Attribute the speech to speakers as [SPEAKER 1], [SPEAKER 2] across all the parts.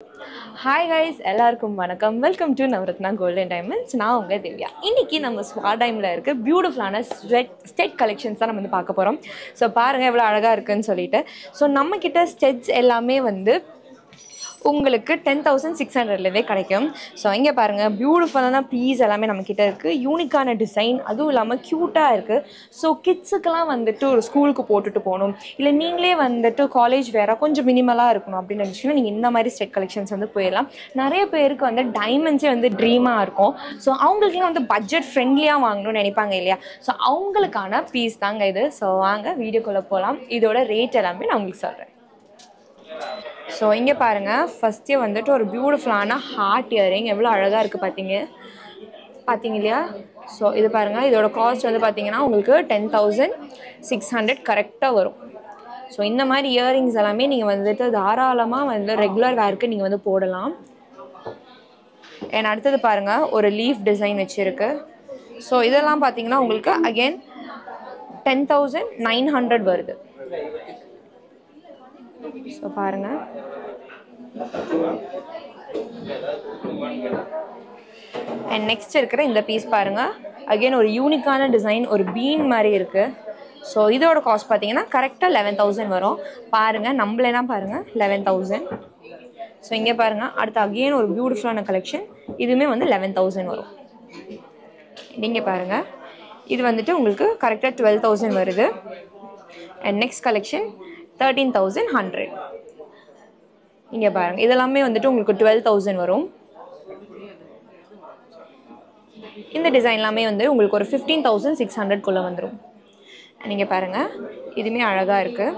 [SPEAKER 1] Hi guys, எல்லாருக்கும் வணக்கம். Welcome to Navaratna gold and diamonds. நான் உங்கள் திவ்யா. இன்றைக்கி நம்ம ஸ்வாடைமில் இருக்க பியூட்டிஃபுல்லான ஸ்டெட் கலெக்ஷன்ஸ் தான் நம்ம வந்து பார்க்க போகிறோம். ஸோ பாருங்கள் எவ்வளோ அழகாக இருக்குதுன்னு சொல்லிட்டு. ஸோ நம்மக்கிட்ட ஸ்டெட்ஸ் எல்லாமே வந்து உங்களுக்கு 10,600லேருந்தே கிடைக்கும். ஸோ இங்கே பாருங்கள் பியூட்டிஃபுல்லான பீஸ் எல்லாமே நம்மக்கிட்ட இருக்குது. யூனிக்கான டிசைன், அதுவும் இல்லாமல் க்யூட்டாக இருக்குது. ஸோ கிட்ஸுக்கெலாம் வந்துட்டு ஒரு ஸ்கூலுக்கு போட்டுட்டு போகணும், இல்லை நீங்களே வந்துட்டு காலேஜ் வேறு கொஞ்சம் மினிமலாக இருக்கணும் அப்படின்னு நினச்சிங்கன்னா நீங்கள் இந்த மாதிரி ஸ்டெட் கலெக்ஷன்ஸ் வந்து போயிடலாம். நிறைய பேருக்கு வந்து டைமண்ட்ஸே வந்து ட்ரீமாக இருக்கும். ஸோ அவங்களுக்குலாம் வந்து பட்ஜெட் ஃப்ரெண்ட்லியாக வாங்கணும்னு நினைப்பாங்க இல்லையா? ஸோ அவங்களுக்கான பீஸ் தாங்க இது. ஸோ வாங்க வீடியோக்குள்ளே போகலாம். இதோட ரேட் எல்லாமே நான் உங்களுக்கு சொல்கிறேன். ஸோ இங்கே பாருங்கள், ஃபஸ்ட்டே வந்துட்டு ஒரு பியூட்டிஃபுல்லான ஹார்ட் இயரிங் எவ்வளோ அழகாக இருக்குது பார்த்தீங்க இல்லையா? ஸோ இது பாருங்கள், இதோட காஸ்ட் வந்து பார்த்தீங்கன்னா உங்களுக்கு 10,600 கரெக்டாக வரும். ஸோ இந்த மாதிரி இயரிங்ஸ் எல்லாமே நீங்கள் வந்துட்டு தாராளமாக வந்து ரெகுலர் வேருக்கு நீங்கள் வந்து போடலாம். அடுத்தது பாருங்கள், ஒரு லீஃப் டிசைன் வச்சுருக்கு. ஸோ இதெல்லாம் பார்த்தீங்கன்னா உங்களுக்கு அகெயின் 10,900 வருது. ஸோ பாருங்க, நெக்ஸ்ட் இருக்கிற இந்த பீஸ் பாருங்க, அகைன் ஒரு யூனிக்கான டிசைன், ஒரு பீன் மாதிரி இருக்கு. ஸோ இதோட காஸ்ட் பார்த்தீங்கன்னா கரெக்டாக 11,000 வரும். பாருங்க, நம்மளேனா பாருங்க 11,000. ஸோ இங்கே பாருங்க, அடுத்து அகைன் ஒரு பியூட்டிஃபுல்லான கலெக்ஷன், இதுவுமே வந்து 11,000 வரும். இங்கே பாருங்க, இது வந்துட்டு உங்களுக்கு கரெக்டாக 12,000 வருது. Next collection 13,100. இங்கே பாருங்கள், இதெல்லாமே வந்துட்டு உங்களுக்கு 12,000 வரும். இந்த டிசைன் எல்லாமே வந்து உங்களுக்கு ஒரு 15,600 வந்துடும். நீங்கள் பாருங்கள், இதுவுமே அழகாக இருக்குது.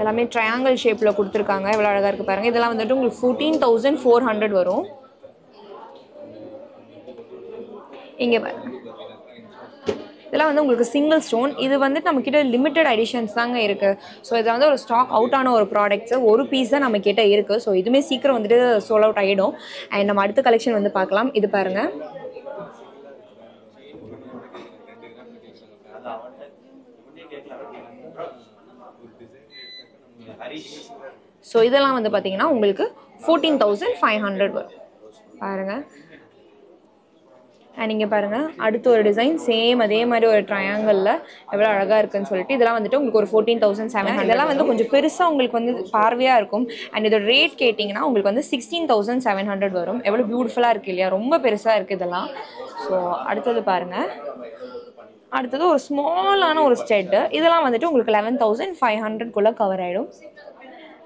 [SPEAKER 1] எல்லாமே ட்ரையாங்கிள் ஷேப்பில் கொடுத்துருக்காங்க, எவ்வளோ அழகாக இருக்குது பாருங்கள். இதெல்லாம் வந்துட்டு உங்களுக்கு 14,400 வரும். இங்கே பாருங்கள், இதெல்லாம் வந்து உங்களுக்கு சிங்கிள் ஸ்டோன். இது வந்துட்டு நம்மக்கிட்ட லிமிட்டட் எடிஷன்ஸ் தாங்க இருக்குது. ஸோ இதில் வந்து ஒரு ஸ்டாக் அவுட் ஆன ஒரு ப்ராடக்ட்ஸு, ஒரு பீஸ் தான் நம்மக்கிட்ட இருக்குது. ஸோ இதுவுமே சீக்கிரம் வந்துட்டு சோல் அவுட் ஆகிடும். அண்ட் நம்ம அடுத்த கலெக்ஷன் வந்து பார்க்கலாம். இது பாருங்கள், ஸோ இதெல்லாம் வந்து பார்த்தீங்கன்னா உங்களுக்கு 14,500 வரும். பாருங்கள். அண்ட் இங்கே பாருங்கள், அடுத்த ஒரு டிசைன் சேம் அதே மாதிரி ஒரு ட்ரையாங்கிளில் எவ்வளோ அழகாக இருக்குதுன்னு சொல்லிட்டு இதெல்லாம் வந்துட்டு உங்களுக்கு ஒரு 14,700. இதெல்லாம் வந்து கொஞ்சம் பெருசாக உங்களுக்கு வந்து பார்வையாக இருக்கும். அண்ட் இதோட ரேட் கேட்டிங்கன்னா உங்களுக்கு வந்து 16,700 வரும். எவ்வளோ பியூட்டிஃபுல்லாக இருக்குது இல்லையா? ரொம்ப பெருசாக இருக்குது இதெல்லாம். ஸோ அடுத்தது பாருங்கள், அடுத்தது ஒரு ஸ்மாலான ஒரு ஸ்டெட்டு. இதெல்லாம் வந்துட்டு உங்களுக்கு 11,500 கவர் ஆகிடும்.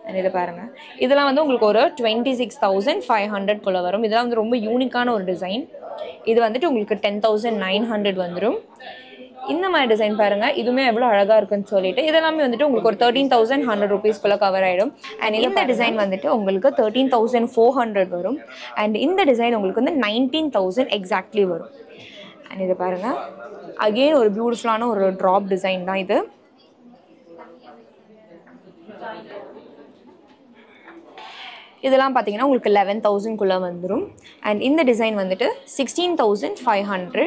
[SPEAKER 1] அண்ட் இதை பாருங்கள், இதெல்லாம் வந்து உங்களுக்கு ஒரு 26,500 வரும். இதெல்லாம் வந்து ரொம்ப யூனிக்கான ஒரு டிசைன். இது வந்துட்டு உங்களுக்கு 10,900 வந்துடும். இந்த மாதிரி டிசைன் பாருங்கள், இதுவுமே எவ்வளோ அழகாக இருக்குன்னு சொல்லிட்டு இதெல்லாமே வந்துட்டு உங்களுக்கு ஒரு 13,100 கவர் ஆகிடும். அண்ட் இந்த டிசைன் வந்துட்டு உங்களுக்கு 13,400 வரும். அண்ட் இந்த டிசைன் உங்களுக்கு வந்து 19,000 எக்ஸாக்ட்லி வரும். அண்ட் இதை பாருங்கள், அகெயின் ஒரு பியூட்டிஃபுல்லான ஒரு ட்ராப் டிசைன் தான் இது. இதெல்லாம் பார்த்தீங்கன்னா உங்களுக்கு 11,000 வந்துடும். அண்ட் இந்த டிசைன் வந்துட்டு 16,500.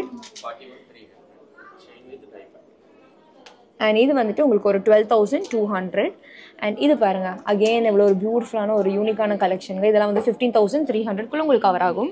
[SPEAKER 1] அண்ட் இது வந்துட்டு உங்களுக்கு ஒரு 12,200. அண்ட் இது பாருங்கள், அகெயின் எவ்வளோ ஒரு பியூட்டிஃபுல்லான ஒரு யூனிக்கான கலெக்ஷனுங்க. இதெல்லாம் வந்து 15,300 உங்களுக்கு கவர் ஆகும்.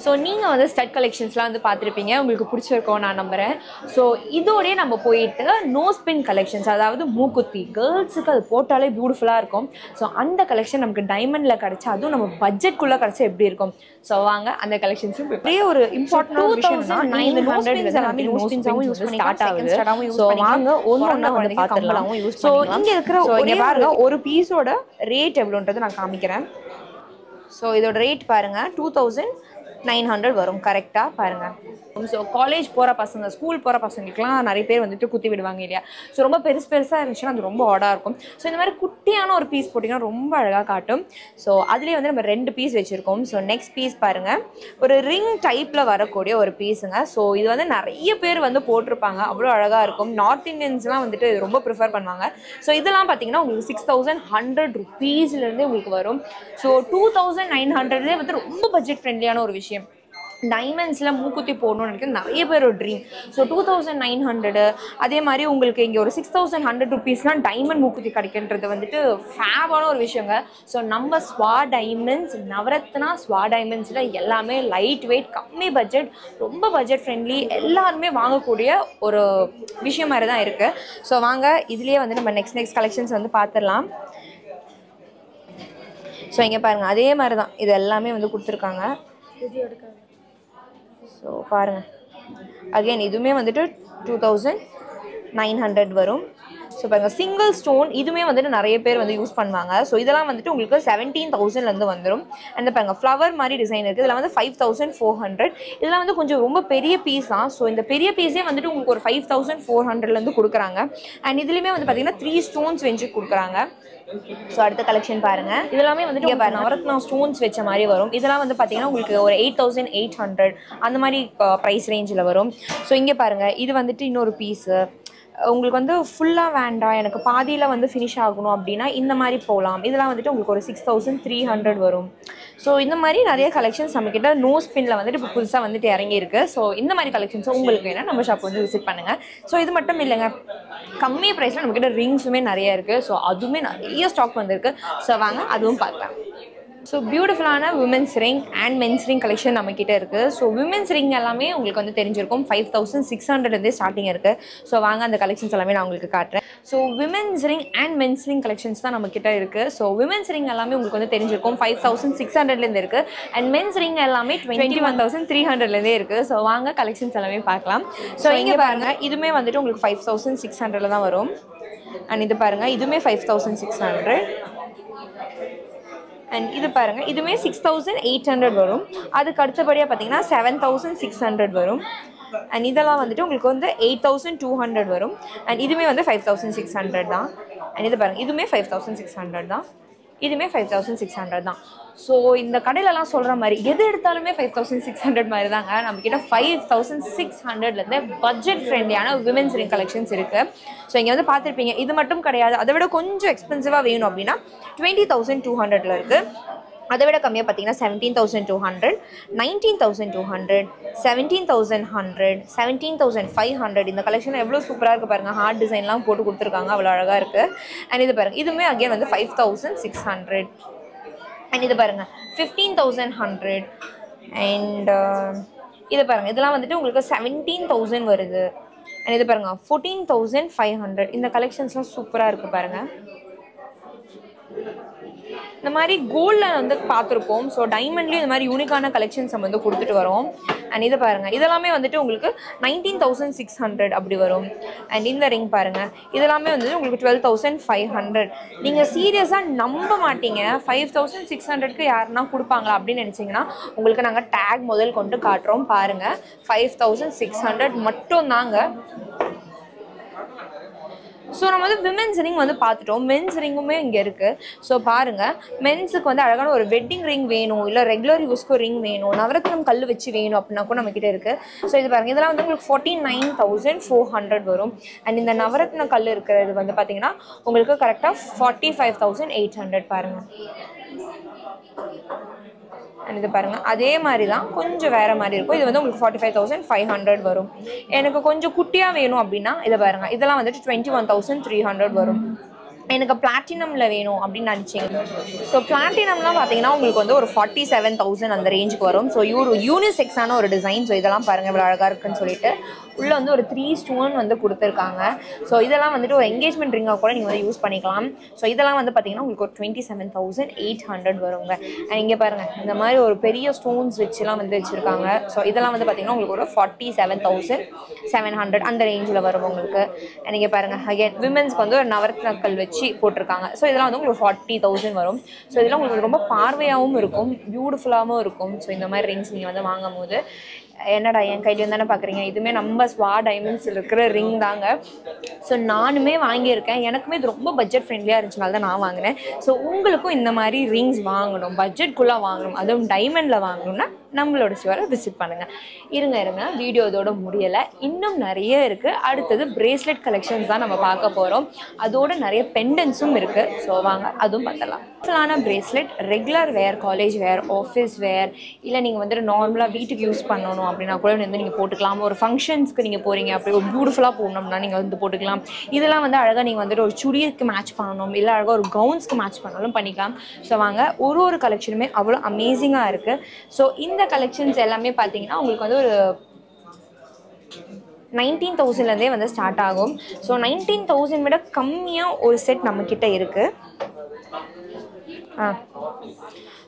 [SPEAKER 1] ஸோ நீங்கள் வந்து ஸ்டட் கலெக்ஷன்ஸ்லாம் வந்து பார்த்துருப்பீங்க, உங்களுக்கு பிடிச்சிருக்கோம் நான் நம்புகிறேன். ஸோ இதோடய நம்ம போயிட்டு நோஸ் பின் கலெக்ஷன்ஸ், அதாவது மூக்குத்தி, கேர்ள்ஸுக்கு அது போட்டாலே பியூட்டிஃபுல்லாக இருக்கும். ஸோ அந்த கலெக்ஷன் நமக்கு டைமண்டில் கிடச்சா, அதுவும் நம்ம பட்ஜெட்குள்ளே கிடச்சா எப்படி இருக்கும்? ஸோ வாங்க அந்த கலெக்ஷன்ஸும் ஒரே ஒரு இம்பார்ட்டன்ட் விஷயம் தான். 900 எல்லாமே நோஸ் பின்ஸாகவும் யூஸ் பண்ணி ஸ்டார்ட் ஆகுது. ஸோ வாங்க ஒன்று வந்து பார்த்துடலாம். ஸோ இங்கே இருக்கிற ஒரே பாருங்க, ஒரு பீஸோட ரேட் எவ்வளோன்றது நான் காமிக்கிறேன். ஸோ இதோட ரேட் பாருங்கள் 2,900 வரும் கரெக்டாக பாருங்கள். ஸோ காலேஜ் போகிற பசங்க, ஸ்கூல் போகிற பசங்களுக்குலாம் நிறைய பேர் வந்துட்டு குத்தி விடுவாங்க இல்லையா? ஸோ ரொம்ப பெருசாக இருந்துச்சுன்னா அது ரொம்ப ஆடாக இருக்கும். ஸோ இந்த மாதிரி குட்டியான ஒரு பீஸ் போட்டிங்கன்னா ரொம்ப அழகாக காட்டும். ஸோ அதுலேயே வந்து நம்ம 2 பீஸ் வச்சுருக்கோம். ஸோ நெக்ஸ்ட் பீஸ் பாருங்கள், ஒரு ரிங் டைப்பில் வரக்கூடிய ஒரு பீஸுங்க. ஸோ இது வந்து நிறைய பேர் வந்து போட்டிருப்பாங்க, அவ்வளோ அழகாக இருக்கும். நார்த் இந்தியன்ஸ்லாம் வந்துட்டு ரொம்ப ப்ரிஃபர் பண்ணுவாங்க. ஸோ இதெல்லாம் பார்த்தீங்கன்னா உங்களுக்கு 6,100 rupeesலேருந்தே உங்களுக்கு வரும். ஸோ 2,900 வந்து ரொம்ப பட்ஜெட் ஃப்ரெண்ட்லியான ஒரு விஷயம். டைமண்ட்ஸில் மூக்குத்தி போடணும்னு நினைக்கிறது நிறைய பேர் ஒரு ட்ரீம். ஸோ 2900 அதே மாதிரி உங்களுக்கு இங்கே ஒரு 6100 ருபீஸ்லாம் டைமண்ட் மூக்குத்தி கிடைக்கின்றது வந்துட்டு ஃபேவான ஒரு விஷயங்க. ஸோ நம்ம ஸ்வா டைமண்ட்ஸ், நவரத்னா ஸ்வா டைமண்ட்ஸில் எல்லாமே லைட் வெயிட், கம்மி பட்ஜெட், ரொம்ப பட்ஜெட் ஃப்ரெண்ட்லி, எல்லாருமே வாங்கக்கூடிய ஒரு விஷயம் மாதிரி தான் இருக்குது. ஸோ வாங்க இதுலேயே வந்து நம்ம நெக்ஸ்ட் கலெக்ஷன்ஸ் வந்து பார்த்துடலாம். ஸோ இங்கே பாருங்கள், அதே மாதிரி தான் இது எல்லாமே வந்து கொடுத்துருக்காங்க. ஸோ பாருங்கள், அகெயின் இதுவுமே வந்துட்டு 2900 வரும். ஸோ பாருங்கள், சிங்கிள் ஸ்டோன் இதுவுமே வந்துட்டு நிறைய பேர் வந்து யூஸ் பண்ணுவாங்க. ஸோ இதெல்லாம் வந்துட்டு உங்களுக்கு 17,000லேருந்து வந்துடும். அந்த பாருங்கள் ஃப்ளவர் மாதிரி டிசைன் இருக்குது. இதில் வந்து 5400. இதெல்லாம் வந்து கொஞ்சம் ரொம்ப பெரிய பீஸ் தான். ஸோ இந்த பெரிய பீஸே வந்துட்டு உங்களுக்கு ஒரு 5400லேருந்து கொடுக்குறாங்க. அண்ட் இதுலேயுமே வந்து பார்த்தீங்கன்னா 3 ஸ்டோன்ஸ் வச்சு கொடுக்குறாங்க. ஸோ அடுத்த கலெக்ஷன் பாருங்கள், இதெல்லாமே வந்துட்டு இங்கே பாருங்கள் நவரத்னா ஸ்டோன்ஸ் வச்ச மாதிரி வரும். இதெல்லாம் வந்து பார்த்தீங்கன்னா உங்களுக்கு ஒரு 8800 அந்த மாதிரி ப்ரைஸ் ரேஞ்சில் வரும். ஸோ இங்கே பாருங்கள், இது வந்துட்டு இன்னொரு பீஸு. உங்களுக்கு வந்து ஃபுல்லாக வேண்டாம், எனக்கு பாதியில் வந்து ஃபினிஷ் ஆகணும் அப்படின்னா இந்த மாதிரி போகலாம். இதெல்லாம் வந்துட்டு உங்களுக்கு ஒரு 6300 வரும். ஸோ இந்த மாதிரி நிறைய கலெக்ஷன்ஸ் நம்மக்கிட்ட நோஸ் பின்னில் வந்துட்டு இப்போ புதுசாக வந்துட்டு இறங்கியிருக்கு. ஸோ இந்த மாதிரி கலெக்ஷன்ஸ் உங்களுக்கு வேணால் நம்ம ஷாப் வந்து விசிட் பண்ணுங்கள். ஸோ இது மட்டும் இல்லைங்க, கம்மி ப்ரைஸில் நம்மக்கிட்ட ரிங்ஸுமே நிறைய இருக்குது. ஸோ அதுவுமே நிறைய ஸ்டாக் வந்திருக்கு. ஸோ வாங்க அதுவும் பார்க்கலாம். ஸோ பியூட்டிஃபுல்லான women's ring and men's ring collection நம்மக்கிட்ட இருக்குது. ஸோ விமென்ஸ் ரிங் எல்லாமே உங்களுக்கு வந்து தெரிஞ்சிருக்கும், 5600 ஸ்டார்டிங் இருக்குது. ஸோ வாங்க அந்த கலெக்ஷன்ஸ் எல்லாமே நான் உங்களுக்கு காட்டுறேன். So women's ring and men's ring collections தான் நம்மக்கிட்ட இருக்குது. ஸோ விமென்ஸ் ரிங் எல்லாமே உங்களுக்கு வந்து தெரிஞ்சிருக்கும், 5600லேருந்து இருக்குது. அண்ட் மென்ஸ் ரிங் எல்லாமே 21,300லேருந்தே இருக்குது. ஸோ வாங்க கலெக்ஷன்ஸ் எல்லாமே பார்க்கலாம். ஸோ இங்கே பாருங்கள், இதுவுமே வந்துட்டு உங்களுக்கு 5600 தான் வரும். அண்ட் இது பாருங்கள், இதுவுமே 5600. அண்ட் இது பாருங்கள், இதுவுமே 6800 வரும். அதுக்கு அடுத்தபடியாக பார்த்தீங்கன்னா 7600 வரும். அண்ட் இதெல்லாம் வந்துட்டு உங்களுக்கு வந்து 8200 வரும். அண்ட் இதுவுமே வந்து 5600 தான். அண்ட் இது பாருங்கள், இதுவுமே 5600 தான். இதுவுமே 5600 தான். ஸோ இந்த கடையிலலாம் சொல்கிற மாதிரி எது எடுத்தாலுமே 5600 மாதிரி தாங்க. நம்மக்கிட்ட 5600லேருந்து பட்ஜெட் ஃப்ரெண்ட்லியான விமென்ஸ் ரிங் கலெக்ஷன்ஸ் இருக்குது. ஸோ இங்கே வந்து பார்த்துருப்பீங்க, இது மட்டும் கிடையாது, அதை விட கொஞ்சம் எக்ஸ்பென்சிவாக வேணும் அப்படின்னா 20,200ல் இருக்குது. அதை விட கம்மியாக பார்த்தீங்கன்னா 17,200, 19,200, 17,100, 17,500. இந்த கலெக்ஷன் எவ்வளோ சூப்பராக இருக்குது பாருங்கள். ஹார்ட் டிசைன்லாம் போட்டு கொடுத்துருக்காங்க, அவ்வளோ அழகாக இருக்குது. அண்ட் இது பாருங்கள், இதுவுமே அகெயின் வந்து 5600. அண்ட் இது பாருங்கள் 15,100. அண்ட் இது பாருங்கள், இதெல்லாம் வந்துட்டு உங்களுக்கு 17,000 வருது. அண்ட் இது பாருங்கள் 14,500. இந்த கலெக்ஷன்ஸ்லாம் சூப்பராக இருக்குது பாருங்கள். இந்த மாதிரி கோல்டில் வந்து பார்த்துருப்போம். ஸோ டைமண்ட்லேயும் இந்த மாதிரி யூனிக்கான கலெக்ஷன்ஸ் நம்ம வந்து கொடுத்துட்டு வரோம். அண்ட் இது பாருங்கள், இதெல்லாமே வந்துட்டு உங்களுக்கு 19,600 அப்படி வரும். அண்ட் இந்த ரிங் பாருங்கள், இதெல்லாமே வந்துட்டு உங்களுக்கு 12,500. நீங்கள் சீரியஸாக நம்ப மாட்டீங்க, 5,600க்கு யாருன்னா கொடுப்பாங்களா அப்படின்னு நினச்சிங்கன்னா உங்களுக்கு நாங்கள் டேக் முதல் கொண்டு காட்டுறோம் பாருங்கள். 5,600 மட்டும் தாங்க. ஸோ நம்ம வந்து விமென்ஸ் ரிங் வந்து பார்த்துட்டோம், மென்ஸ் ரிங்குமே இங்கே இருக்குது. ஸோ பாருங்கள், மென்ஸுக்கு வந்து அழகான ஒரு வெட்டிங் ரிங் வேணும், இல்லை ரெகுலர் யூஸ்க்கு ரிங் வேணும், நவரத்னம் கல் வச்சு வேணும் அப்படின்னா கூட நம்மக்கிட்ட இருக்குது. ஸோ இது பாருங்கள், இதெல்லாம் வந்து உங்களுக்கு 49,400 வரும். அண்ட் இந்த நவரத்ன கல் இருக்கிறது வந்து பார்த்தீங்கன்னா உங்களுக்கு கரெக்டாக 45,800 பாருங்கள். அண்ட் இது பாருங்கள், அதே மாதிரி தான், கொஞ்சம் வேறு மாதிரி இருக்கும். இது வந்து உங்களுக்கு 45,500 வரும். எனக்கு கொஞ்சம் குட்டியாக வேணும் அப்படின்னா இதை பாருங்கள், இதெல்லாம் வந்துட்டு 21,300 வரும். எனக்கு பிளாட்டினமில் வேணும் அப்படின்னு நினச்சிங்க. ஸோ பிளாட்டினம்லாம் பார்த்தீங்கன்னா உங்களுக்கு வந்து ஒரு 47,000 அந்த ரேஞ்சுக்கு வரும். ஸோ யூனிசெக்ஸான ஒரு டிசைன். ஸோ இதெல்லாம் பாருங்கள் இவ்வளோ அழகாக இருக்குன்னு சொல்லிட்டு உள்ளே வந்து ஒரு 3 ஸ்டோன் வந்து கொடுத்துருக்காங்க. ஸோ இதெல்லாம் வந்துட்டு ஒரு என்கேஜ்மெண்ட் ரிங்காக கூட நீங்கள் வந்து யூஸ் பண்ணிக்கலாம். ஸோ இதெல்லாம் வந்து பார்த்தீங்கன்னா உங்களுக்கு ஒரு 27,800 வருங்க. அண்ட் இங்கே பாருங்கள், இந்த மாதிரி ஒரு பெரிய ஸ்டோன்ஸ் வச்சுலாம் வந்து வச்சுருக்காங்க. ஸோ இதெல்லாம் வந்து பார்த்தீங்கன்னா உங்களுக்கு ஒரு 47,700 அந்த ரேஞ்சில் வரும் உங்களுக்கு. அண்ட் இங்கே பாருங்கள், அகேன் விமென்ஸ்க்கு வந்து ஒரு நவரத்னக்கல் வச்சு போட்டிருக்காங்க. ஸோ இதெல்லாம் வந்து உங்களுக்கு 40,000 வரும். ஸோ இதெல்லாம் உங்களுக்கு ரொம்ப பார்வையாகவும் இருக்கும், பியூட்டிஃபுல்லாகவும் இருக்கும். ஸோ இந்த மாதிரி ரிங்ஸ் நீங்கள் வந்து வாங்கும் போது என்னடா என் கையில தானே பார்க்குறீங்க, இதுவுமே நம்ம ஸ்வா டைமண்ட்ஸ் இருக்கிற ரிங் தாங்க. ஸோ நானுமே வாங்கியிருக்கேன், எனக்குமே இது ரொம்ப பட்ஜெட் ஃப்ரெண்ட்லியாக இருந்துச்சுனால தான் நான் வாங்கினேன். ஸோ உங்களுக்கும் இந்த மாதிரி ரிங்ஸ் வாங்கணும், பட்ஜெட்குள்ளே வாங்கணும், அதுவும் டைமண்டில் வாங்கணும்னா நம்மளோட ஸ்டோரை விசிட் பண்ணுங்கள். இருங்க வீடியோ இதோட முடியலை, இன்னும் நிறைய இருக்குது. அடுத்தது பிரேஸ்லெட் கலெக்ஷன்ஸ் தான் நம்ம பார்க்க போகிறோம். அதோட நிறைய பெண்டன்ஸும் இருக்குது. ஸோ வாங்க அதுவும் பார்த்தலாம். சிம்பிளான பிரேஸ்லெட், ரெகுலர் வேர், காலேஜ் வேர், ஆஃபீஸ் வேர், இல்லை நீங்கள் வந்துட்டு நார்மலாக வீட்டுக்கு யூஸ் பண்ணணும் அப்படின்னா கூட வந்து நீங்கள் போட்டுக்கலாம். ஒரு ஃபங்க்ஷன்ஸ்க்கு நீங்கள் போகிறீங்க அப்படி ஒரு பியூட்டிஃபுல்லாக போடணும்னா நீங்கள் வந்து போட்டுக்கலாம். இதெல்லாம் வந்து அழகாக நீங்கள் வந்துட்டு ஒரு சுடிக்கு மேட்ச் பண்ணணும், இல்லை அழகாக ஒரு கவுன்ஸ்க்கு மேட்ச் பண்ணாலும் பண்ணிக்கலாம். ஸோ வாங்க ஒரு கலெக்ஷனுமே அவ்வளோ அமேசிங்காக இருக்குது. ஸோ இந்த கலெக்ஷன்ஸ் எல்லாமே பார்த்தீங்கன்னா உங்களுக்கு வந்து ஒரு 19,000லேருந்தே வந்து ஸ்டார்ட் ஆகும். ஸோ 19,000 விட கம்மியாக ஒரு செட் நம்மக்கிட்ட இருக்குது.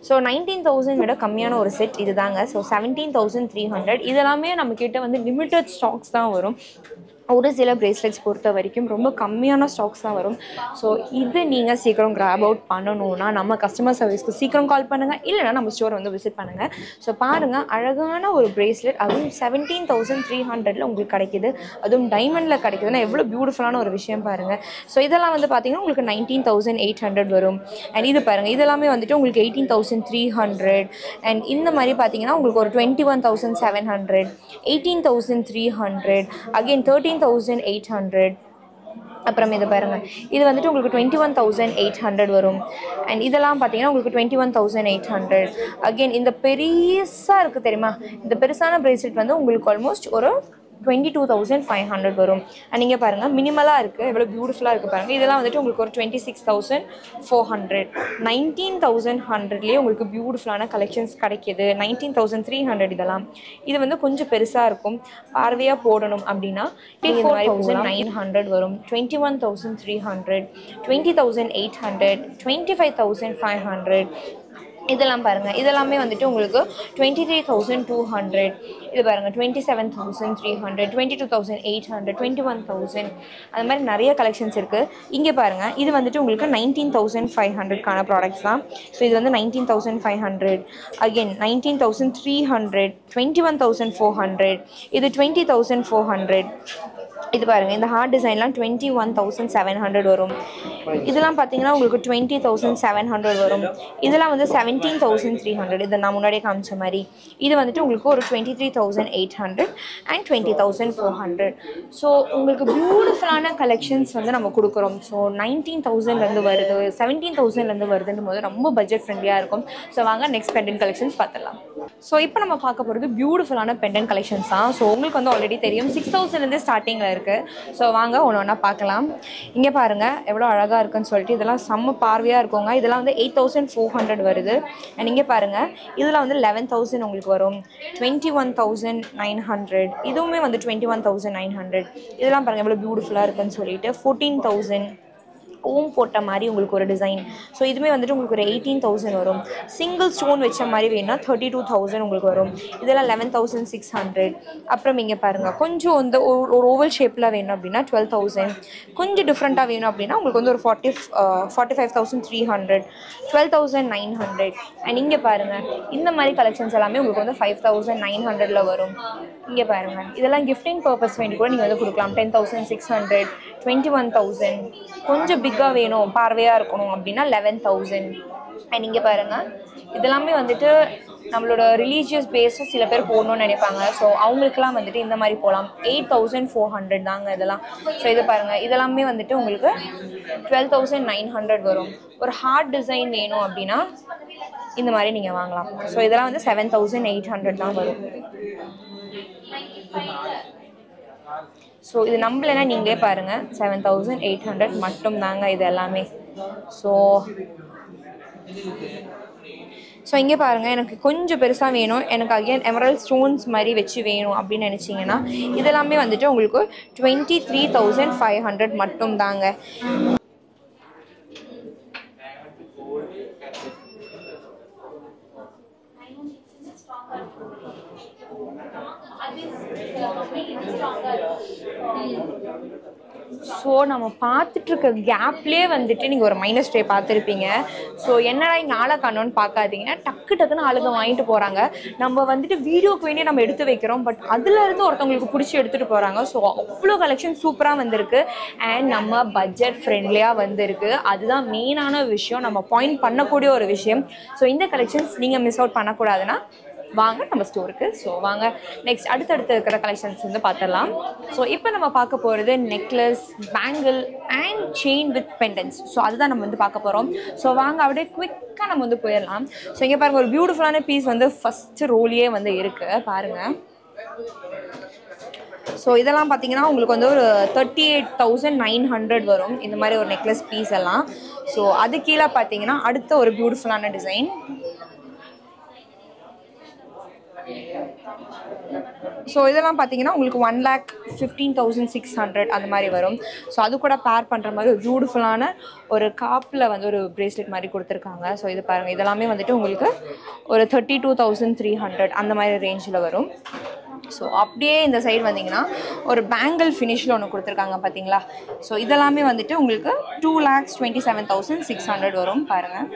[SPEAKER 1] ஸோ 19,000 விட கம்மியான ஒரு செட் இது தாங்க. ஸோ 17,300. இதெல்லாமே நம்மக்கிட்ட வந்து லிமிட்டட் ஸ்டாக்ஸ் தான் வரும். ஒரு சில பிரேஸ்லெட்ஸ் பொறுத்த வரைக்கும் ரொம்ப கம்மியான ஸ்டாக்ஸ் தான் வரும். ஸோ இது நீங்கள் சீக்கிரம் கிராப் அவுட் பண்ணணுன்னா நம்ம கஸ்டமர் சர்வீஸ்க்கு சீக்கிரம் கால் பண்ணுங்கள், இல்லைனா நம்ம ஸ்டோர் வந்து விசிட் பண்ணுங்கள். ஸோ பாருங்கள், அழகான ஒரு பிரேஸ்லெட், அதுவும் 17,300ல் உங்களுக்கு கிடைக்கிது, அதுவும் டைமண்டில் கிடைக்குதுன்னா எவ்வளோ பியூட்டிஃபுல்லான ஒரு விஷயம் பாருங்கள். ஸோ இதெல்லாம் வந்து பார்த்திங்கன்னா உங்களுக்கு 19,800 வரும். அண்ட் இது பாருங்கள், இதெல்லாமே வந்துட்டு உங்களுக்கு 18,300. அண்ட் இந்த மாதிரி பார்த்தீங்கன்னா உங்களுக்கு ஒரு 21,700, 18,300, அகெயின் 13,800. அப்புறம் இது பாருங்கள், இது வந்துட்டு உங்களுக்கு 21,800 வரும். அண்ட் இதெல்லாம் பார்த்தீங்கன்னா உங்களுக்கு 21,800. அகெயின் இந்த பெருசாக இருக்குது தெரியுமா, இந்த பெருசான பிரேஸ்லெட் வந்து உங்களுக்கு ஆல்மோஸ்ட் ஒரு 22,500 வரும். அண்ட் நீங்கள் பாருங்கள், மினிமலாக இருக்குது, எவ்வளோ பியூட்டிஃபுல்லாக இருக்குது பாருங்கள். இதெல்லாம் வந்துட்டு உங்களுக்கு ஒரு 26,400. 19,100லேயே உங்களுக்கு பியூட்டிஃபுல்லான கலெக்ஷன்ஸ் கிடைக்கிது. 19,300 இதெல்லாம். இது வந்து கொஞ்சம் பெருசாக இருக்கும், பார்வையாக போடணும் அப்படின்னா 24,900 வரும். 21,300, 20,800, 25,500. இதெல்லாம் பாருங்கள், இதெல்லாமே வந்துட்டு உங்களுக்கு 23,200. இது பாருங்கள் 27,300, 22,800, 21,000. அது மாதிரி நிறைய கலெக்ஷன்ஸ் இருக்குது. இங்கே பாருங்கள், இது வந்துட்டு உங்களுக்கு 19,500க்கான ப்ராடக்ட்ஸ் தான். ஸோ இது வந்து 19,500. அகெயின் 19,300, 21,400. இது 20,400. இது பாருங்கள், இந்த ஹார்ட் டிசைன்லாம் 21,700 வரும். இதெல்லாம் பார்த்தீங்கன்னா உங்களுக்கு 20,700 வரும். இதெல்லாம் வந்து 17,300. இதை நான் முன்னாடியே காமிச்ச மாதிரி. இது வந்துட்டு உங்களுக்கு ஒரு 23,800 அண்ட் 20,400. ஸோ உங்களுக்கு பியூட்டிஃபுல்லான கலெக்ஷன்ஸ் வந்து நம்ம கொடுக்குறோம். ஸோ 19,000லேருந்து வருது, 17,000லேருந்து வருதுன்னு போது ரொம்ப பட்ஜெட் ஃப்ரெண்ட்லியாக இருக்கும். ஸோ வாங்க நெக்ஸ்ட் பெண்டன்ட் கலெக்ஷன்ஸ் பார்த்துடலாம். ஸோ இப்போ நம்ம பார்க்க போகிறது பியூட்டிஃபுல்லான பெண்டன்ட் கலெக்ஷன்ஸ் தான். ஸோ உங்களுக்கு வந்து ஆல்ரெடி தெரியும் 6,000லேருந்து ஸ்டார்டிங்கில் இருக்குது. ஸோ வாங்க ஒன்று ஒன்றா பார்க்கலாம். இங்கே பாருங்கள் எவ்வளோ அழகாக இருக்குன்னு சொல்லிட்டு, இதெல்லாம் செம்ம பார்வையாக இருக்குங்க. இதெல்லாம் வந்து 8,400 வருது. அண்ட் இங்கே பாருங்கள், இதில் வந்து 11,000 உங்களுக்கு வரும். 21,900. இதுவுமே வந்து 21,900. இதெல்லாம் பாருங்கள் எவ்வளோ பியூட்டிஃபுல்லாக இருக்குன்னு சொல்லிட்டு 14,000 ஓம் போட்ட மாதிரி உங்களுக்கு ஒரு டிசைன். ஸோ இதுவுமே வந்துட்டு உங்களுக்கு ஒரு 18,000 வரும். சிங்கிள் ஸ்டோன் வச்ச மாதிரி வேணும்னா 32,000 உங்களுக்கு வரும். இதெல்லாம் 11,600. அப்புறம் இங்கே பாருங்கள், கொஞ்சம் வந்து ஒரு ஓவல் ஷேப்பில் வேணும் அப்படின்னா 12,000. கொஞ்சம் டிஃப்ரெண்ட்டாக வேணும் அப்படின்னா உங்களுக்கு வந்து ஒரு 45,300, 12,900. அண்ட் இங்கே பாருங்கள், இந்த மாதிரி கலெக்ஷன்ஸ் எல்லாமே உங்களுக்கு வந்து 5,900ல் வரும். இங்கே பாருங்கள், இதெல்லாம் கிஃப்டிங் பர்பஸ் வேண்டி கூட நீங்கள் வந்து கொடுக்கலாம். 10,600, 21,000. கொஞ்சம் பிக்காக வேணும், பார்வையாக இருக்கணும் அப்படின்னா 11,000. அண்ட் இங்கே பாருங்கள், இதெல்லாமே வந்துட்டு நம்மளோட ரிலீஜியஸ் பேஸில் சில பேர் போடணும்னு நினைப்பாங்க. ஸோ அவங்களுக்குலாம் வந்துட்டு இந்த மாதிரி போகலாம். 8,400 தாங்க இதெல்லாம். ஸோ இது பாருங்கள், இதெல்லாமே வந்துட்டு உங்களுக்கு 12,900 வரும். ஒரு ஹார்ட் டிசைன் வேணும் அப்படின்னா இந்த மாதிரி நீங்கள் வாங்கலாம். ஸோ இதெல்லாம் வந்து 7,800 தான் வரும். ஸோ இது நம்பலைன்னா நீங்களே பாருங்கள், 7,800 மட்டும் தாங்க இது எல்லாமே. ஸோ இங்கே பாருங்கள், எனக்கு கொஞ்சம் பெருசாக வேணும், எனக்கு அகைன் எமரல்ட் ஸ்டோன்ஸ் மாதிரி வச்சு வேணும் அப்படின்னு நினச்சிங்கன்னா இதெல்லாமே வந்துட்டு உங்களுக்கு 23,500 மட்டும் தாங்க. ஸோ நம்ம பார்த்துட்ருக்க கேப்லேயே வந்துட்டு நீங்கள் ஒரு மைனஸ் ட்ரே பார்த்துருப்பீங்க. ஸோ என்னடா இங்கே ஆளை காணோன்னு பார்க்காதீங்க, டக்குன்னு ஆளுங்க வாங்கிட்டு போகிறாங்க. நம்ம வந்துட்டு வீடியோக்கு வேண்டிய நம்ம எடுத்து வைக்கிறோம், பட் அதுலேருந்து ஒருத்தவங்களுக்கு பிடிச்சி எடுத்துகிட்டு போகிறாங்க. ஸோ அவ்வளோ கலெக்ஷன் சூப்பராக வந்திருக்கு அண்ட் நம்ம பட்ஜெட் ஃப்ரெண்ட்லியாக வந்திருக்கு. அதுதான் மெயினான விஷயம், நம்ம பாயிண்ட் பண்ணக்கூடிய ஒரு விஷயம். ஸோ இந்த கலெக்ஷன்ஸ் நீங்கள் மிஸ் அவுட் பண்ணக்கூடாதுன்னா வாங்க நம்ம ஸ்டோருக்கு. ஸோ வாங்க நெக்ஸ்ட் அடுத்தடுத்து இருக்கிற கலெக்ஷன்ஸ் வந்து பார்த்துடலாம். ஸோ இப்போ நம்ம பார்க்க போகிறது necklace, bangle and chain with pendants. So அதுதான் நம்ம வந்து பார்க்க போகிறோம். ஸோ வாங்க அப்படியே குவிக்காக நம்ம வந்து போயிடலாம். ஸோ இங்கே பாருங்கள், ஒரு பியூட்டிஃபுல்லான பீஸ் வந்து ஃபஸ்ட்டு ரோலியே வந்து இருக்குது பாருங்கள். ஸோ இதெல்லாம் பார்த்தீங்கன்னா உங்களுக்கு வந்து ஒரு 38,900 வரும் இந்த மாதிரி ஒரு நெக்லஸ் பீஸ் எல்லாம். ஸோ அது கீழே பார்த்தீங்கன்னா அடுத்த ஒரு பியூட்டிஃபுல்லான டிசைன். ஸோ இதெல்லாம் பார்த்தீங்கன்னா உங்களுக்கு 1,15,600 அந்த மாதிரி வரும். ஸோ அது கூட பேர் பண்ணுற மாதிரி ஒரு பியூட்டிஃபுல்லான ஒரு காப்பில் வந்து ஒரு பிரேஸ்லெட் மாதிரி கொடுத்துருக்காங்க. ஸோ இது பாருங்கள், இதெல்லாமே வந்துட்டு உங்களுக்கு ஒரு 32,300 அந்த மாதிரி ரேஞ்சில் வரும். ஸோ அப்படியே இந்த சைடு வந்தீங்கன்னா ஒரு பேங்கிள் ஃபினிஷில் ஒன்று கொடுத்துருக்காங்க பார்த்தீங்களா. ஸோ இதெல்லாமே வந்துட்டு உங்களுக்கு 2,27,600 வரும் பாருங்கள்.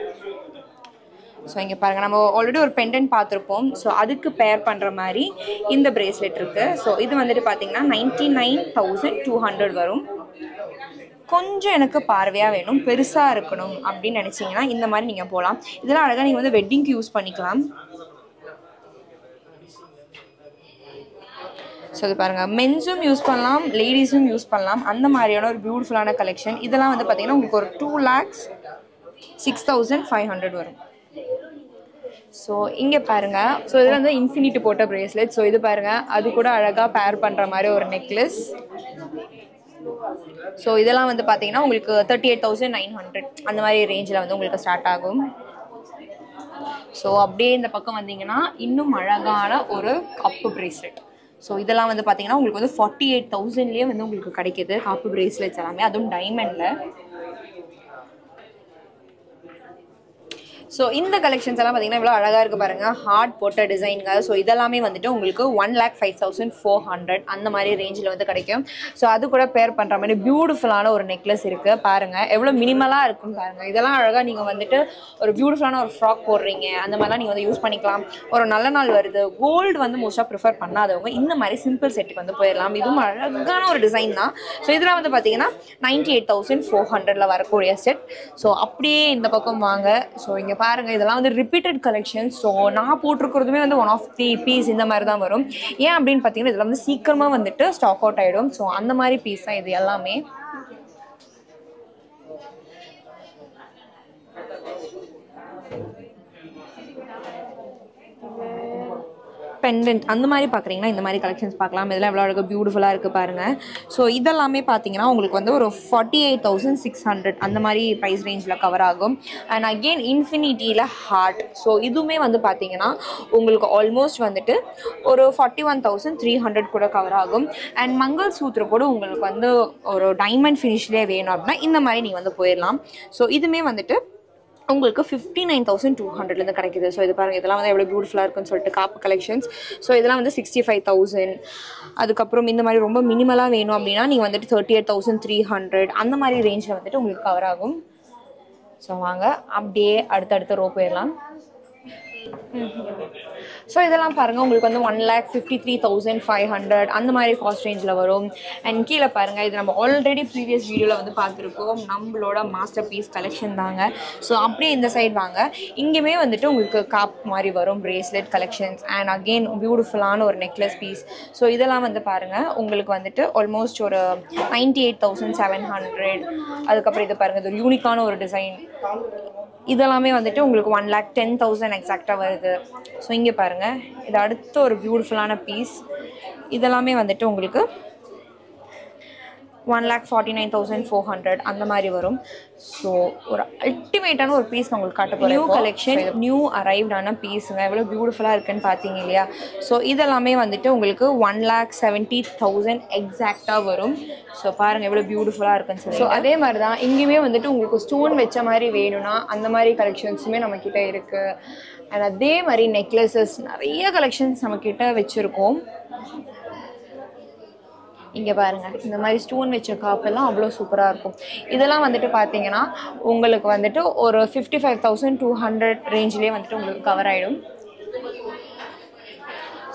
[SPEAKER 1] ஸோ இங்கே பாருங்கள், நம்ம ஆல்ரெடி ஒரு பெண்டன்ட் பார்த்துருப்போம். ஸோ அதுக்கு பேர் பண்ணுற மாதிரி இந்த பிரேஸ்லெட் இருக்குது. ஸோ இது வந்துட்டு பார்த்தீங்கன்னா 99,200 வரும். கொஞ்சம் எனக்கு பார்வையாக வேணும், பெருசாக இருக்கணும் அப்படின்னு நினச்சிங்கன்னா இந்த மாதிரி நீங்கள் போகலாம். இதெல்லாம் அழகாக நீங்கள் வந்து வெட்டிங்க்கு யூஸ் பண்ணிக்கலாம். ஸோ இது பாருங்கள், மென்ஸும் யூஸ் பண்ணலாம், லேடிஸும் யூஸ் பண்ணலாம், அந்த மாதிரியான ஒரு பியூட்டிஃபுல்லான கலெக்ஷன். இதெல்லாம் வந்து பார்த்தீங்கன்னா உங்களுக்கு ஒரு 2,06,500 வரும். ஸோ இங்கே பாருங்கள், ஸோ இதில் வந்து இன்ஃபினிட்டி போட்ட பிரேஸ்லெட். ஸோ இது பாருங்கள், அது கூட அழகாக பேர் பண்ணுற மாதிரி ஒரு நெக்லஸ். ஸோ இதெல்லாம் வந்து பார்த்தீங்கன்னா உங்களுக்கு 38,900 அந்த மாதிரி ரேஞ்சில் வந்து உங்களுக்கு ஸ்டார்ட் ஆகும். ஸோ அப்படியே இந்த பக்கம் வந்தீங்கன்னா இன்னும் அழகான ஒரு கப்பு பிரேஸ்லெட். ஸோ இதெல்லாம் வந்து பார்த்தீங்கன்னா உங்களுக்கு வந்து 48,000லேயே வந்து உங்களுக்கு கிடைக்கிது காப்பு பிரேஸ்லெட்ஸ் எல்லாமே, அதுவும் டைமண்டில். ஸோ இந்த கலெக்ஷன்ஸ் எல்லாம் பார்த்தீங்கன்னா இவ்வளோ அழகாக இருக்குது பாருங்கள், ஹார்ட் போட்ட டிசைன்கள். ஸோ இதெல்லாமே வந்துட்டு உங்களுக்கு 1,05,400 அந்த மாதிரி ரேஞ்சில் வந்து கிடைக்கும். ஸோ அது கூட பேர் பண்ணுற மாதிரி பியூட்டிஃபுல்லான ஒரு நெக்லஸ் இருக்குது பாருங்கள், எவ்வளோ மினிமலாக இருக்குன்னு பாருங்கள். இதெல்லாம் அழகாக நீங்கள் வந்துட்டு ஒரு பியூட்டிஃபுல்லான ஒரு ஃப்ராக் போடுறீங்க, அந்த மாதிரிலாம் நீங்கள் வந்து யூஸ் பண்ணிக்கலாம். ஒரு நல்ல நாள் வருது, கோல்டு வந்து மோஸ்ட்டாக ப்ரிஃபர் பண்ணாதவங்க இந்த மாதிரி சிம்பிள் செட்டுக்கு வந்து போயிடலாம். இதுவும் அழகான ஒரு டிசைன் தான். ஸோ இதெல்லாம் வந்து பார்த்தீங்கன்னா 98,400 வரக்கூடிய செட். ஸோ அப்படியே இந்த பக்கம் வாங்க. ஸோ இங்கே பாருங்கள், இதெல்லாம் வந்து ரிப்பீட்டட் கலெக்ஷன்ஸ். ஸோ நான் போட்டிருக்கிறதுமே வந்து 1 ஆஃப் 3 பீஸ் இந்த மாதிரி தான் வரும். ஏன் அப்படின்னு பார்த்தீங்கன்னா இதில் வந்து சீக்கிரமாக வந்துட்டு ஸ்டாக் அவுட் ஆகிடும். ஸோ அந்த மாதிரி பீஸ் தான் இது எல்லாமே. பெண்டன்ட் அந்த மாதிரி பார்க்குறீங்கன்னா இந்த மாதிரி கலெக்ஷன்ஸ் பார்க்கலாம். இதெல்லாம் எவ்வளோ அழகாக பியூட்டிஃபுல்லாக இருக்குது பாருங்கள். ஸோ இதெல்லாமே பார்த்தீங்கன்னா உங்களுக்கு வந்து ஒரு 48,600 அந்த மாதிரி ப்ரைஸ் ரேஞ்சில் கவர் ஆகும். அண்ட் அகெயின் இன்ஃபினிட்டியில் ஹார்ட். ஸோ இதுவுமே வந்து பார்த்தீங்கன்னா உங்களுக்கு ஆல்மோஸ்ட் வந்துட்டு ஒரு 41,300 கூட கவர் ஆகும். அண்ட் மங்கள் சூத்திர கூட உங்களுக்கு வந்து ஒரு டைமண்ட் ஃபினிஷ்லேயே வேணும் அப்படின்னா இந்த மாதிரி நீங்கள் வந்து போயிடலாம். ஸோ இதுவுமே வந்துட்டு உங்களுக்கு 59,200லேருந்து கிடைக்குது. ஸோ இது பாருங்கள், இதெல்லாம் வந்து எவ்வளோ பியூட்டிஃபுல்லாக இருக்குன்னு சொல்லிட்டு காப்பு கலெக்ஷன்ஸ். ஸோ இதெல்லாம் வந்து 65,000. அதுக்கப்புறம் இந்த மாதிரி ரொம்ப மினிமலாக வேணும் அப்படின்னா நீங்கள் வந்துட்டு 38,300 அந்த மாதிரி ரேஞ்சில் வந்துட்டு உங்களுக்கு கவர் ஆகும். ஸோ வாங்க அப்படியே அடுத்தடுத்த ரோ போயிடலாம். ஸோ இதெல்லாம் பாருங்கள், உங்களுக்கு வந்து 1,53,500 அந்த மாதிரி காஸ்ட் ரேஞ்சில் வரும். அண்ட் கீழே பாருங்கள், இது நம்ம ஆல்ரெடி ப்ரீவியஸ் வீடியோவில் வந்து பார்த்துருக்கோம், நம்மளோட மாஸ்டர் பீஸ் கலெக்ஷன் தாங்க. ஸோ அப்படியே இந்த சைடு வாங்க, இங்கேயுமே வந்துட்டு உங்களுக்கு காப் மாதிரி வரும் பிரேஸ்லெட் கலெக்ஷன்ஸ். அண்ட் அகெயின் பியூட்டிஃபுல்லான ஒரு நெக்லஸ் பீஸ். ஸோ இதெல்லாம் வந்து பாருங்கள் உங்களுக்கு வந்துட்டு ஆல்மோஸ்ட் ஒரு 98,700. அதுக்கப்புறம் இது பாருங்கள், இது ஒரு யூனிக்கான ஒரு டிசைன். இதெல்லாமே வந்துட்டு உங்களுக்கு 1,10,000 எக்ஸாக்டாக வருது. ஸோ இங்கே பாருங்கள், இது அடுத்த ஒரு பியூட்டிஃபுல்லான பீஸ். இதெல்லாமே வந்துட்டு உங்களுக்கு 1,49,400 அந்த மாதிரி வரும். ஸோ ஒரு அல்டிமேட்டான ஒரு பீஸ் நான் உங்களுக்கு காட்ட போகிறேன். நியூ கலெக்ஷன், நியூ அரைவ்டான பீஸுங்க, எவ்வளோ பியூட்டிஃபுல்லாக இருக்குன்னு பார்த்தீங்க இல்லையா. ஸோ இதெல்லாமே வந்துட்டு உங்களுக்கு 1,70,000 எக்ஸாக்டாக வரும். ஸோ பாருங்கள் எவ்வளோ பியூட்டிஃபுல்லாக இருக்குன்னு சொல்லி. ஸோ அதே மாதிரி தான் இங்கேயுமே வந்துட்டு உங்களுக்கு ஸ்டோன் வச்ச மாதிரி வேணும்னா அந்த மாதிரி கலெக்ஷன்ஸுமே நம்மக்கிட்ட இருக்குது. அண்ட் அதே மாதிரி நெக்லஸஸ் நிறைய கலெக்ஷன்ஸ் நம்மக்கிட்ட வச்சுருக்கோம். இங்கே பாருங்கள், இந்த மாதிரி ஸ்டோன் வச்ச காப்பெல்லாம் அவ்வளோ சூப்பராக இருக்கும். இதெல்லாம் வந்துட்டு பார்த்தீங்கன்னா உங்களுக்கு வந்துட்டு ஒரு 55,200 ரேஞ்சிலே வந்துட்டு உங்களுக்கு கவர் ஆகிடும்.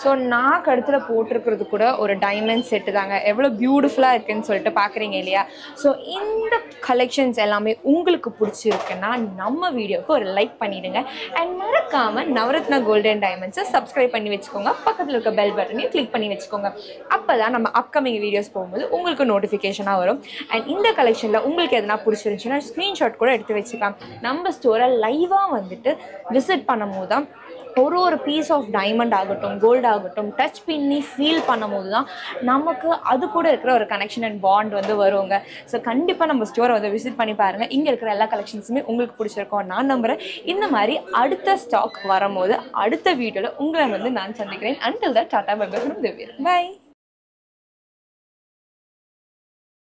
[SPEAKER 1] ஸோ நான் கழுத்தில் போட்டிருக்கிறது கூட ஒரு டைமண்ட் செட்டு தாங்க. எவ்வளோ பியூட்டிஃபுல்லாக இருக்குன்னு சொல்லிட்டு பார்க்குறீங்க இல்லையா? ஸோ இந்த கலெக்ஷன்ஸ் எல்லாமே உங்களுக்கு பிடிச்சிருக்குன்னா நம்ம வீடியோவுக்கு ஒரு லைக் பண்ணிவிடுங்க. அண்ட் மறக்காமல் நவரத்னா கோல்டு அண்ட் டைமண்ட்ஸை சப்ஸ்கிரைப் பண்ணி வச்சுக்கோங்க. பக்கத்தில் இருக்க பெல் பட்டனையும் கிளிக் பண்ணி வச்சுக்கோங்க. அப்போ தான் நம்ம அப்கமிங் வீடியோஸ் போகும்போது உங்களுக்கு நோட்டிஃபிகேஷனாக வரும். அண்ட் இந்த கலெக்ஷனில் உங்களுக்கு எதனா பிடிச்சிருந்துச்சுன்னா ஸ்க்ரீன்ஷாட் கூட எடுத்து வச்சுக்கலாம். நம்ம ஸ்டோரை லைவாக வந்துட்டு விசிட் பண்ணும்போது தான் ஒரு பீஸ் ஆஃப் டைமண்ட் ஆகட்டும், கோல்டு ஆகட்டும், டச் பண்ணி ஃபீல் பண்ணும்போது தான் நமக்கு அது கூட இருக்கிற ஒரு கனெக்ஷன் அண்ட் பாண்ட் வந்து வருவாங்க. ஸோ கண்டிப்பாக நம்ம ஸ்டோரை வந்து விசிட் பண்ணி பாருங்கள். இங்கே இருக்கிற எல்லா கலெக்ஷன்ஸுமே உங்களுக்கு பிடிச்சிருக்கோம் நான் நம்புகிறேன். இந்த மாதிரி அடுத்த ஸ்டாக் வரும்போது அடுத்த வீடியோவில் உங்களை வந்து நான் சந்திக்கிறேன். Until that tata bye bye from Divya. By.